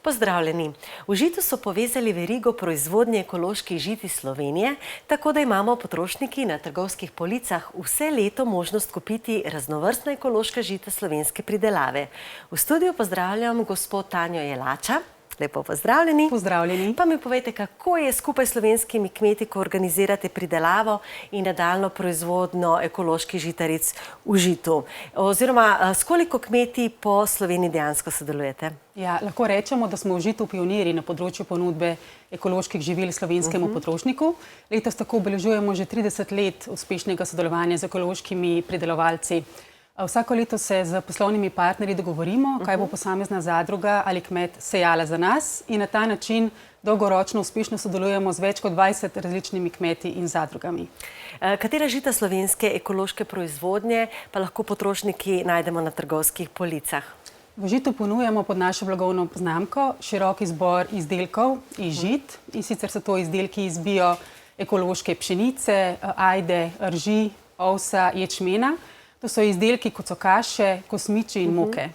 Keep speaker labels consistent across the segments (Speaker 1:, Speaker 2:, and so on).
Speaker 1: Pozdravljeni. V Žitu so povezali verigo proizvodnje ekoloških žit iz Slovenije, tako da imamo potrošniki na trgovskih policah vse leto možnost kupiti raznovrstna ekološka žita slovenske pridelave. V studiu pozdravljam gospod Tanjo Jelača. Lepo pozdravljeni.
Speaker 2: Pozdravljeni.
Speaker 1: Pa mi povejte, kako je skupaj s slovenskimi kmeti, ko organizirate pridelavo in nadaljnjo proizvodnjo ekoloških žitaric v Žitu? Oziroma, s koliko kmeti po Sloveniji dejansko sodelujete?
Speaker 2: Ja, lahko rečemo, da smo v Žitu pionirji na področju ponudbe ekoloških živil slovenskemu potrošniku. Letos tako obeležujemo že 30 let uspešnega sodelovanja z ekološkimi pridelovalci. Vsako leto se z poslovnimi partnerji dogovorimo, kaj bo posamezna zadruga ali kmet sejala za nas, in na ta način dolgoročno uspešno sodelujemo z več kot 20 različnimi kmeti in zadrugami.
Speaker 1: Katera žita slovenske ekološke proizvodnje pa lahko potrošniki najdemo na trgovskih policah?
Speaker 2: V Žitu ponujamo pod našo blagovno znamko širok izbor izdelkov iz žit, in sicer so to izdelki iz bio ekološke pšenice, ajde, rži, ovsa, ječmena. To so izdelki, kot so kaše, kosmiči in moke.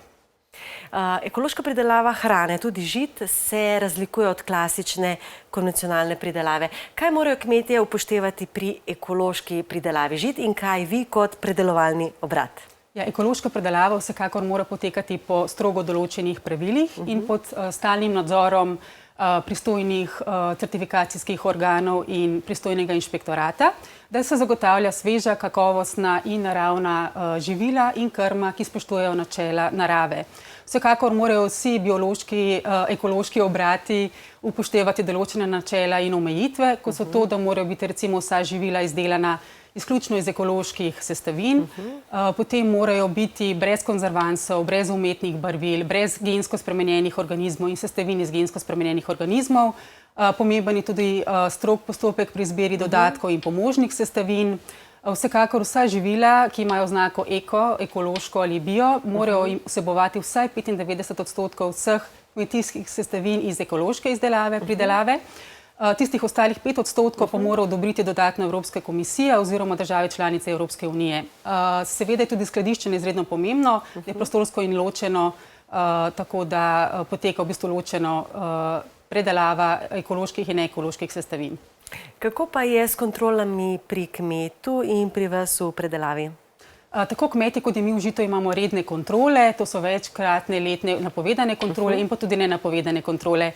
Speaker 1: Ekološka pridelava hrane, tudi žit, se razlikuje od klasične konvencionalne pridelave. Kaj morajo kmetje upoštevati pri ekološki pridelavi žit in kaj vi kot predelovalni obrat?
Speaker 2: Ja, ekološka predelava vsekakor mora potekati po strogo določenih pravilih in pod stalnim nadzorom pristojnih certifikacijskih organov in pristojnega inšpektorata, da se zagotavlja sveža, kakovostna in naravna živila in krma, ki spoštujejo načela narave. Vsekakor morajo vsi biološki, ekološki obrati upoštevati določene načela in omejitve, kot so to, da morajo biti recimo vsa živila izdelana izključno iz ekoloških sestavin, potem morajo biti brez konzervansov, brez umetnih barvil, brez gensko spremenjenih organizmov in sestavin iz gensko spremenjenih organizmov. Pomemben je tudi strog postopek pri izbiri dodatkov in pomožnih sestavin. Vsekakor vsa živila, ki imajo oznako eko, ekološko ali bio, morajo vsebovati vsaj 95% vseh kmetijskih sestavin iz ekološke izdelave, pridelave. Tistih ostalih 5% pa mora odobriti dodatno Evropska komisija oziroma države članice Evropske unije. Seveda je tudi skladiščenje izredno pomembno, je prostorsko in ločeno, tako da poteka v bistvu ločeno predelava ekoloških in neekoloških sestavin.
Speaker 1: Kako pa je s kontrolami pri kmetu in pri vas v predelavi?
Speaker 2: Tako kmeti, kot in mi v Žitu, imamo redne kontrole, to so večkratne letne napovedane kontrole in pa tudi nenapovedane kontrole.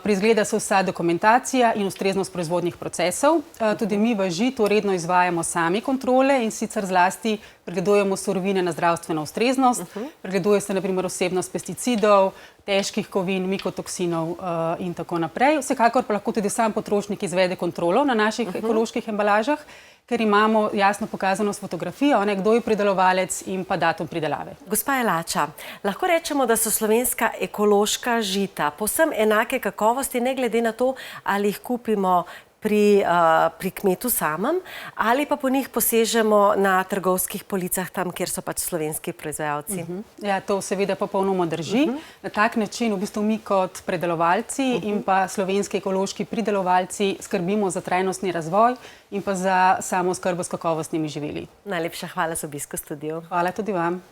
Speaker 2: Preizgleda se vsa dokumentacija in ustreznost proizvodnih procesov. Tudi mi v Žitu redno izvajamo sami kontrole, in sicer zlasti pregledujemo surovine na zdravstveno ustreznost, pregleduje se na primer vsebnost pesticidov, težkih kovin, mikotoksinov in tako naprej. Vsekakor pa lahko tudi sam potrošnik izvede kontrolo na naših ekoloških embalažah, ker imamo jasno pokazano s fotografijo, kdo je pridelovalec in pa datum pridelave.
Speaker 1: Gospa Jelača, lahko rečemo, da so slovenska ekološka žita povsem enake kakovosti, ne glede na to, ali jih kupimo pri kmetu samem, ali pa po njih posežemo na trgovskih policah tam, kjer so pač slovenski proizvajalci.
Speaker 2: Ja, to seveda popolnoma drži. Na tak način v bistvu mi kot predelovalci in pa slovenski ekološki pridelovalci skrbimo za trajnostni razvoj in pa za samooskrbo s kakovostnimi živili.
Speaker 1: Najlepša hvala za obisk v studiu.
Speaker 2: Hvala tudi vam.